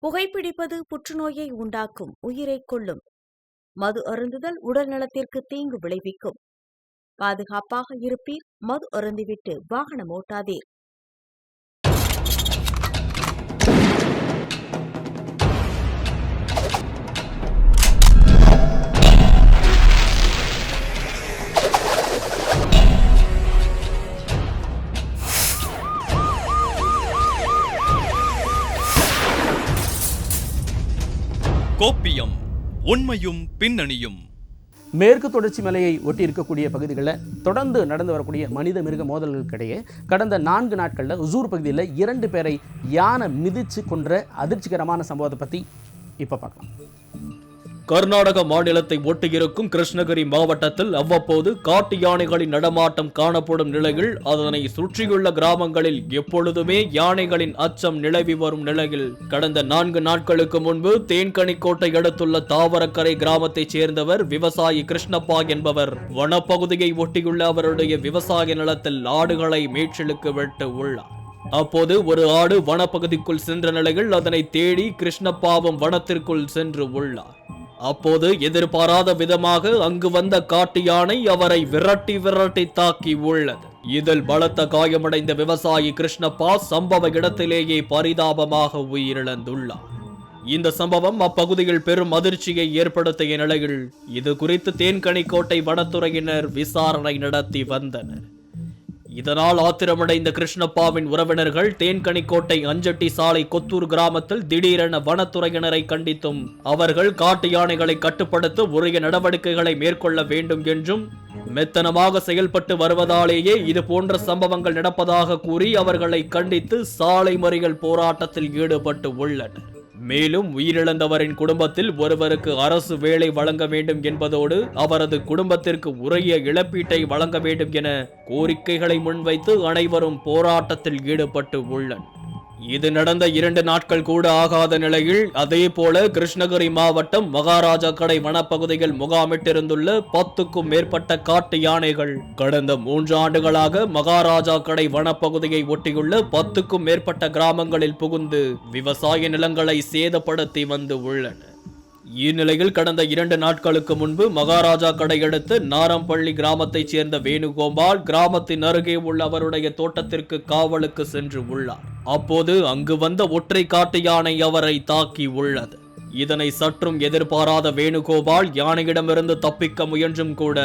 புகைப்பிடிப்பது புற்றுநோயை உண்டாக்கும், உயிரைக் கொல்லும். மது அருந்துதல் உடல் நலத்திற்கு தீங்கு விளைவிக்கும். பாதுகாப்பாக இருப்பீர், மது அருந்திவிட்டு வாகனம் ஓட்டாதீர். கோப்பியம், உண்மையும் பின்னணியும். மேற்கு தொடர்ச்சி மலையை ஒட்டி இருக்கக்கூடிய பகுதிகளில் தொடர்ந்து நடந்து வரக்கூடிய மனித மிருக மோதல்களுக்கிடையே கடந்த 4 நாட்களில் ஒசூர் பகுதியில் 2 பேரை யானை மிதித்து கொன்ற அதிர்ச்சிகரமான சம்பவத்தை பற்றி இப்போ பார்க்கலாம். கர்நாடக மாநிலத்தை ஒட்டியிருக்கும் கிருஷ்ணகிரி மாவட்டத்தில் அவ்வப்போது காட்டு யானைகளின் நடமாட்டம் காணப்படும் நிலையில் அதனை சுற்றியுள்ள கிராமங்களில் எப்பொழுதுமே யானைகளின் அச்சம் நிலவி வரும் நிலையில் கடந்த 4 நாட்களுக்கு முன்பு தேன்கனிக்கோட்டை அடுத்துள்ள தாவரக்கரை கிராமத்தைச் சேர்ந்தவர் விவசாயி கிருஷ்ணப்பா என்பவர் வனப்பகுதியை ஒட்டியுள்ள அவருடைய விவசாய நிலத்தில் ஆடுகளை மேய்ச்சலுக்கு விட்டு உள்ளார். அப்போது ஒரு ஆடு வனப்பகுதிக்குள் சென்ற நிலையில் அதனை தேடி கிருஷ்ணப்பாவும் வனத்திற்குள் சென்று உள்ளார். அப்போது எதிர்பாராத விதமாக அங்கு வந்த காட்டு யானை அவரை விரட்டி தாக்கி உள்ளது. இதில் பலத்த காயமடைந்த விவசாயி கிருஷ்ணப்பா சம்பவ இடத்திலேயே பரிதாபமாக உயிரிழந்துள்ளார். இந்த சம்பவம் அப்பகுதியில் பெரும் அதிர்ச்சியை ஏற்படுத்திய நிலையில் இது குறித்து தேன்கனிக்கோட்டை வனத்துறையினர் விசாரணை நடத்தி வந்தனர். இதனால் ஆத்திரமடைந்த கிருஷ்ணப்பாவின் உறவினர்கள் தேன்கனிக்கோட்டை அஞ்சட்டி சாலை கொத்தூர் கிராமத்தில் திடீரென வனத்துறையினரை கண்டித்தும் அவர்கள் காட்டு யானைகளை கட்டுப்படுத்த உரிய நடவடிக்கைகளை மேற்கொள்ள வேண்டும் என்றும் மெத்தனமாக செயல்பட்டு வருவதாலேயே இது போன்ற சம்பவங்கள் நடப்பதாக கூறி அவர்களை கண்டித்து சாலை மறியல் போராட்டத்தில் ஈடுபட்டு உள்ளனர். மேலும் உயிரிழந்தவரின் குடும்பத்தில் ஒருவருக்கு அரசு வேலை வழங்க வேண்டும் என்பதோடு அவரது குடும்பத்திற்கு உரிய இழப்பீட்டை வழங்க வேண்டும் என கோரிக்கைகளை முன்வைத்து அனைவரும் போராட்டத்தில் ஈடுபட்டு உள்ளனர். இது நடந்த 2 நாட்கள் கூட ஆகாத நிலையில் அதே போல கிருஷ்ணகிரி மாவட்டம் மகாராஜா கடை வனப்பகுதியில் முகாமிட்டிருந்துள்ள 10க்கும் மேற்பட்ட காட்டு யானைகள் கடந்த 3 ஆண்டுகளாக மகாராஜா கடை வனப்பகுதியை ஒட்டியுள்ள 10க்கும் மேற்பட்ட கிராமங்களில் புகுந்து விவசாய நிலங்களை சேதப்படுத்தி வந்து உள்ளன. இந்நிலையில் கடந்த 2 நாட்களுக்கு முன்பு மகாராஜா கடை அடுத்து நாரம்பள்ளி கிராமத்தைச் சேர்ந்த வேணுகோபால் கிராமத்தின் அருகே உள்ள அவருடைய தோட்டத்திற்கு காவலுக்கு சென்று உள்ளார். அப்போது அங்கு வந்த ஒற்றை காட்டு யானை அவரை தாக்கி உள்ளது. இதனை சற்றும் எதிர்பாராத வேணுகோபால் யானையிடமிருந்து தப்பிக்க முயன்றும் கூட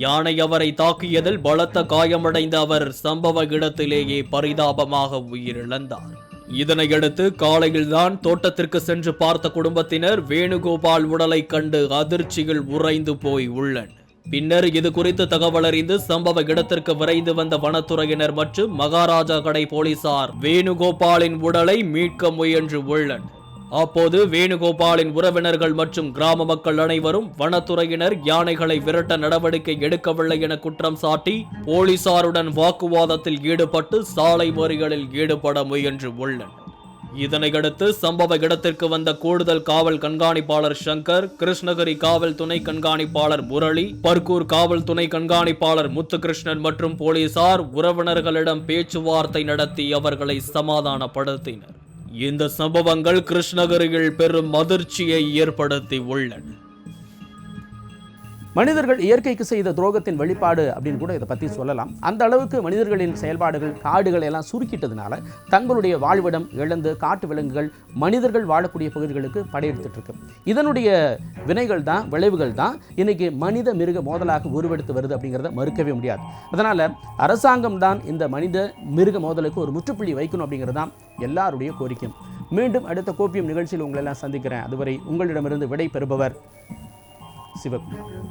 யானை அவரை தாக்கியதில் பலத்த காயமடைந்த அவர் சம்பவ இடத்திலேயே பரிதாபமாக உயிரிழந்தார். இதனையடுத்து காலையில்தான் தோட்டத்திற்கு சென்று பார்த்த குடும்பத்தினர் வேணுகோபால் உடலை கண்டு அதிர்ச்சியில் உறைந்து போய் உள்ளனர். பின்னர் இது குறித்து தகவல் அறிந்து சம்பவ இடத்திற்கு விரைந்து வந்த வனத்துறையினர் மற்றும் மகாராஜா கடை போலீசார் வேணுகோபாலின் உடலை மீட்க முயன்று உள்ளனர். அப்போது வேணுகோபாலின் உறவினர்கள் மற்றும் கிராம மக்கள் அனைவரும் வனத்துறையினர் யானைகளை விரட்ட நடவடிக்கை எடுக்கவில்லை என குற்றம் சாட்டி போலீசாருடன் வாக்குவாதத்தில் ஈடுபட்டு சாலை மறியலில் ஈடுபட முயன்று உள்ளனர். இதனையடுத்து சம்பவ இடத்திற்கு வந்த கூடுதல் காவல் கண்காணிப்பாளர் சங்கர், கிருஷ்ணகிரி காவல் துணை கண்காணிப்பாளர் முரளி, பர்கூர் காவல் துணை கண்காணிப்பாளர் முத்துகிருஷ்ணன் மற்றும் போலீசார் உறவினர்களிடம் பேச்சுவார்த்தை நடத்தி அவர்களை சமாதானப்படுத்தினர். இந்த சம்பவங்கள் கிருஷ்ணகிரியில் பெரும் அதிர்ச்சியை ஏற்படுத்தி உள்ளன. மனிதர்கள் இயற்கைக்கு செய்த துரோகத்தின் வெளிப்பாடு அப்படின்னு கூட இதை பற்றி சொல்லலாம். அந்த அளவுக்கு மனிதர்களின் செயல்பாடுகள் காடுகளை எல்லாம் சுருக்கிட்டதுனால தங்களுடைய வாழ்விடம் இழந்து காட்டு விலங்குகள் மனிதர்கள் வாழக்கூடிய பகுதிகளுக்கு படையெடுத்துட்டு இருக்கு. இதனுடைய வினைகள் தான், விளைவுகள் தான் இன்னைக்கு மனித மிருக மோதலாக உருவெடுத்து வருது அப்படிங்கிறத மறுக்கவே முடியாது. அதனால் அரசாங்கம் தான் இந்த மனித மிருக மோதலுக்கு ஒரு முற்றுப்புள்ளி வைக்கணும் அப்படிங்கிறது தான் எல்லாருடைய கோரிக்கையும். மீண்டும் அடுத்த கோப்பியம் நிகழ்ச்சியில் உங்களை எல்லாம் சந்திக்கிறேன். அதுவரை உங்களிடமிருந்து விடை பெறுபவர் சிவகுமார்.